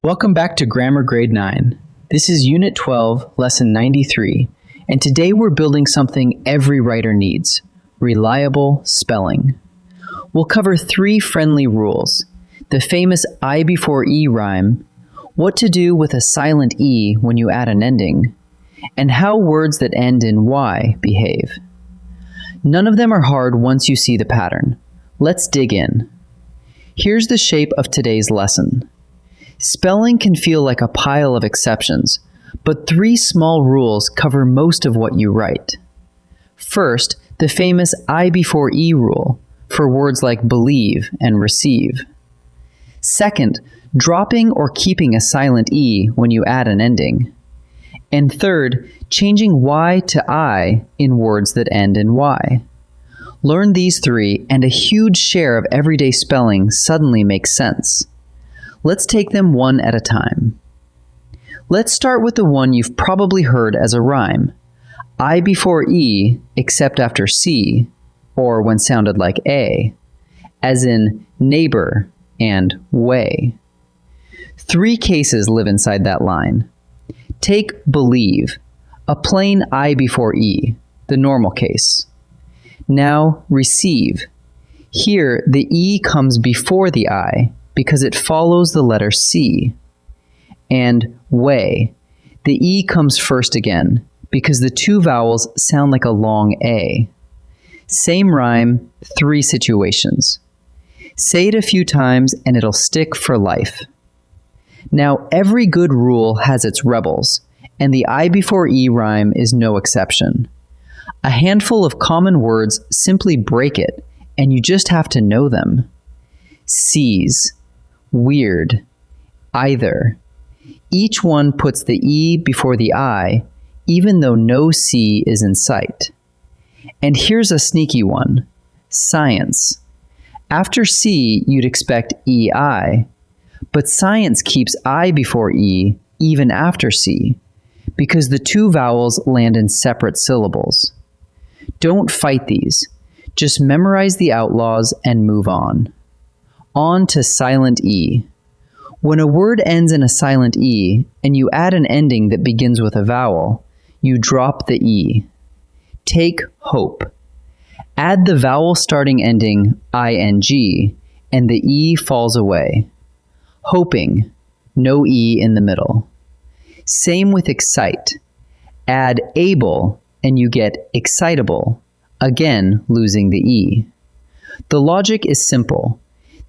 Welcome back to Grammar Grade 9. This is Unit 12, Lesson 93, and today we're building something every writer needs: reliable spelling. We'll cover 3 friendly rules: the famous I before E rhyme, what to do with a silent E when you add an ending, and how words that end in Y behave. None of them are hard once you see the pattern. Let's dig in. Here's the shape of today's lesson. Spelling can feel like a pile of exceptions, but 3 small rules cover most of what you write. First, the famous I before E rule for words like believe and receive. Second, dropping or keeping a silent E when you add an ending. And third, changing Y to I in words that end in Y. Learn these 3 and a huge share of everyday spelling suddenly makes sense. Let's take them one at a time. Let's start with the one you've probably heard as a rhyme: I before E except after C, or when sounded like A, as in neighbor and way. 3 cases live inside that line. Take believe, a plain I before E, the normal case. Now receive. Here the E comes before the I, because it follows the letter C. And way, the E comes first again, because the 2 vowels sound like a long A. Same rhyme, 3 situations. Say it a few times and it'll stick for life. Now, every good rule has its rebels, and the I before E rhyme is no exception. A handful of common words simply break it, and you just have to know them. Seize, weird, either. Each one puts the E before the I, even though no C is in sight. And here's a sneaky one: science. After C, you'd expect EI, but science keeps I before E even after C, because the 2 vowels land in separate syllables. Don't fight these. Just memorize the outlaws and move on. On to silent E. When a word ends in a silent E and you add an ending that begins with a vowel, you drop the E. Take hope. Add the vowel starting ending ing and the E falls away. Hoping, no E in the middle. Same with excite. Add able and you get excitable, again losing the E. The logic is simple.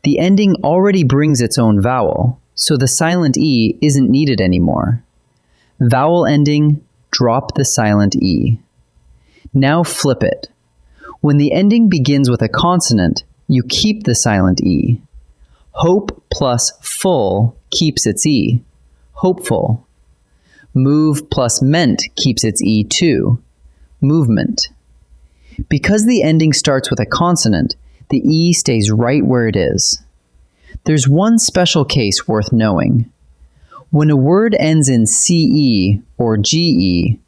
The ending already brings its own vowel, so the silent E isn't needed anymore. Vowel ending, drop the silent E. Now flip it. When the ending begins with a consonant, you keep the silent E. Hope plus full keeps its E, hopeful. Move plus meant keeps its E too, movement. Because the ending starts with a consonant, the E stays right where it is. There's one special case worth knowing. When a word ends in CE or GE,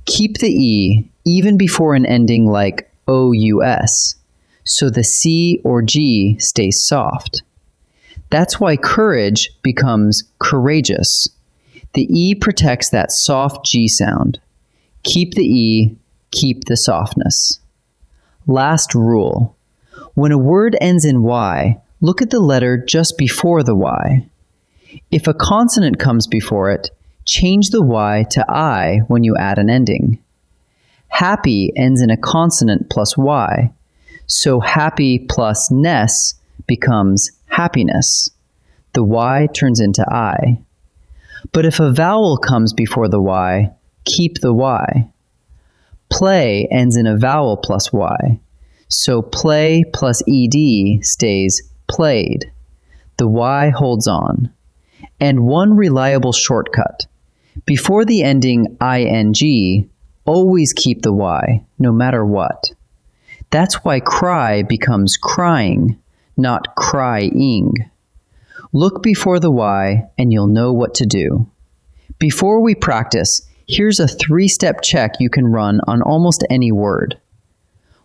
keep the E even before an ending like OUS, so the C or G stays soft. That's why courage becomes courageous. The E protects that soft G sound. Keep the E, keep the softness. Last rule. When a word ends in Y, look at the letter just before the Y. If a consonant comes before it, change the Y to I when you add an ending. Happy ends in a consonant plus Y, so happy plus ness becomes happiness. The Y turns into I. But if a vowel comes before the Y, keep the Y. Play ends in a vowel plus Y, so play plus ed stays played. The Y holds on. And one reliable shortcut. Before the ending ing, always keep the Y, no matter what. That's why cry becomes crying, not crying. Look before the Y and you'll know what to do. Before we practice, here's a 3-step check you can run on almost any word.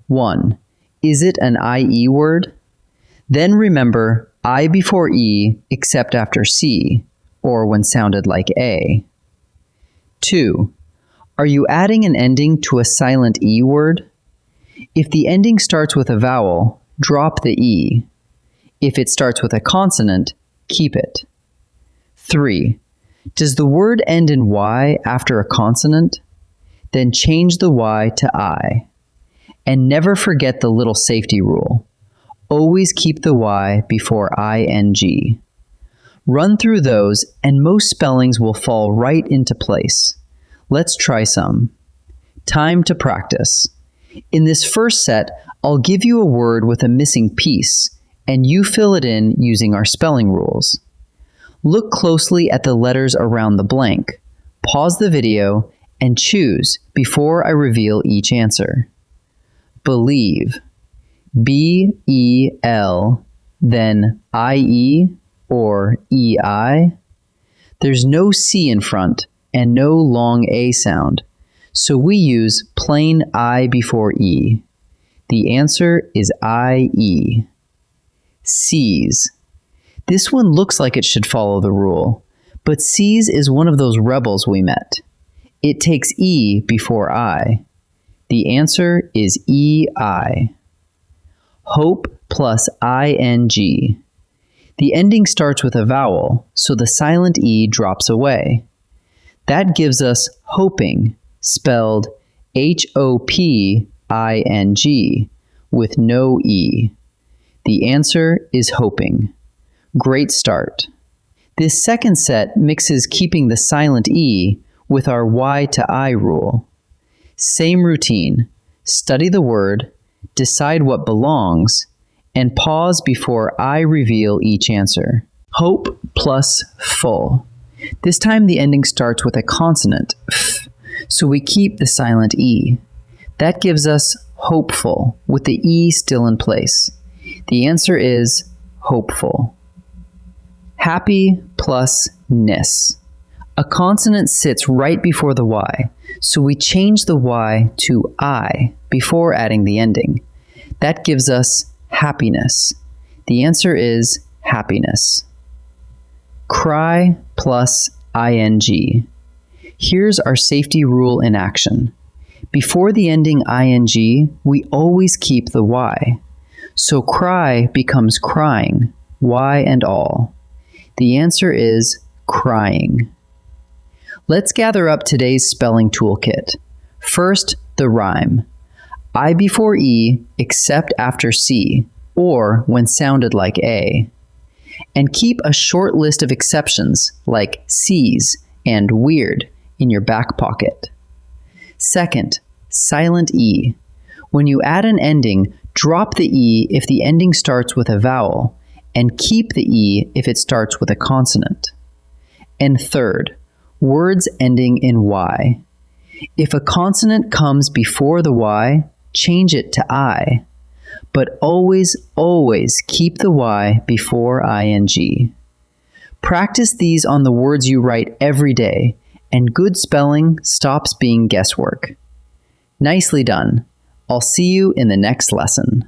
1. Is it an IE word? Then remember I before E except after C, or when sounded like A. 2. Are you adding an ending to a silent E word? If the ending starts with a vowel, drop the E. If it starts with a consonant, keep it. 3. Does the word end in Y after a consonant? Then change the Y to I. And never forget the little safety rule. Always keep the Y before ing. Run through those and most spellings will fall right into place. Let's try some. Time to practice. In this first set, I'll give you a word with a missing piece, and you fill it in using our spelling rules. Look closely at the letters around the blank, pause the video, and choose before I reveal each answer. Believe. B-E-L, then I-E or E-I. There's no C in front and no long A sound, so we use plain I before E. The answer is I-E. Seize. This one looks like it should follow the rule, but seize is one of those rebels we met. It takes E before I. The answer is E-I. Hope plus ing. The ending starts with a vowel, so the silent E drops away. That gives us hoping, spelled H-O-P-I-N-G, with no E. The answer is hoping. Great start. This second set mixes keeping the silent E with our Y to I rule. Same routine. Study the word, decide what belongs, and pause before I reveal each answer. Hope plus full. This time the ending starts with a consonant, f, so we keep the silent E. That gives us hopeful, with the E still in place. The answer is hopeful. Happy plus ness. A consonant sits right before the Y, so we change the Y to I before adding the ending. That gives us happiness. The answer is happiness. Cry plus ing. Here's our safety rule in action. Before the ending ing, we always keep the Y. So cry becomes crying, Y and all. The answer is crying. Let's gather up today's spelling toolkit. First, the rhyme. I before E except after C, or when sounded like A. And keep a short list of exceptions like C's and weird in your back pocket. Second, silent E. When you add an ending, drop the E if the ending starts with a vowel, and keep the E if it starts with a consonant. And third, words ending in Y. If a consonant comes before the Y, change it to I, but always, always keep the Y before ing. Practice these on the words you write every day, and good spelling stops being guesswork. Nicely done. I'll see you in the next lesson.